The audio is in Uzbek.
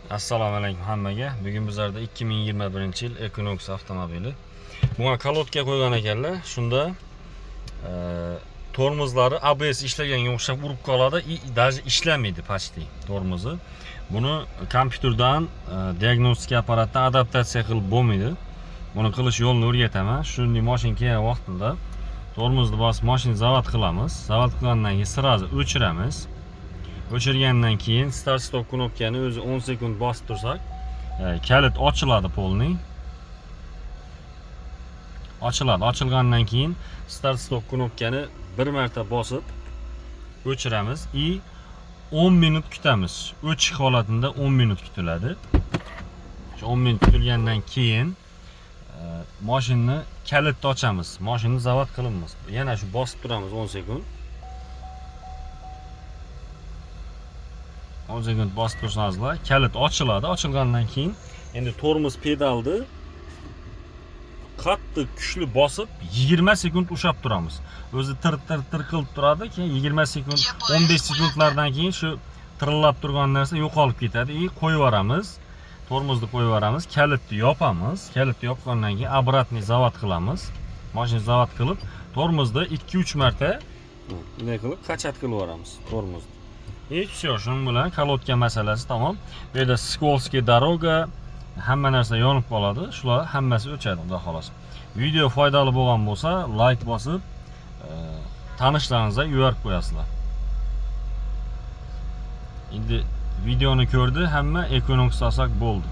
Assalomu alaykum hammaga. Bugun bizlarda 2021-yil Equinox avtomobili. Bunga kalotka qo'ygan ekanlar. Shunda tormozlari ABS ishlaganga o'xshab urib qoladi, даже ishlamaydi почти tormozi. Buni kompyuterdan diagnostika apparatdan adaptatsiya qilib bo'lmaydi. Buni qilish yo'lini o'rgataman. Shunday mashina kelgan vaqtida tormozni bosib mashina zavod qilamiz. Zavod qilgandan keyin sirazi o'chiramiz. O'chirgandan keyin start stop knopkani o'zi 10 sekund bosib tursak, kalit ochiladi polni. Ochiladi. Ochilgandan keyin start stop knopkani bir marta bosib o'chiramiz и 10 minut kutamiz. O'chish holatida 10 minut kutiladi. 10 minut kutilgandan keyin mashinani kalitni ochamiz. Mashinani zavod qilamiz. Yana shu bosib turamiz 10 sekund. 10 sekund bosib tursangizlar, kalit ochiladi. Ochilgandan keyin endi tormoz pedalni qattiq kuchli bosib 20 sekund ushlab turamiz. O'zi tir qilib turadi, keyin 20 sekund, 15 sekundlardan keyin shu tirillab turgan narsa yo'qolib ketadi. Qo'yib yuboramiz. Tormozni qo'yib yuboramiz, kalitni yopamiz. Kalitni yopgandan keyin обратный zavod qilamiz. Mashina zavod qilib, tormozni 2-3 marta bunday qilib qachat qilib yuboramiz tormozni. Все, shuning bilan kalotka masalasi tamom. Bu yerda Skolskiy doroga, hamma narsa yonib qoladi. Shular hammasi o'chadi, xudo xolos. Video foydali bo'lgan bo'lsa, like bosib, tanishlaringizga yuborib qo'yasizlar. Endi videoni ko'rdi, hamma Equinox olsak bo'ldi.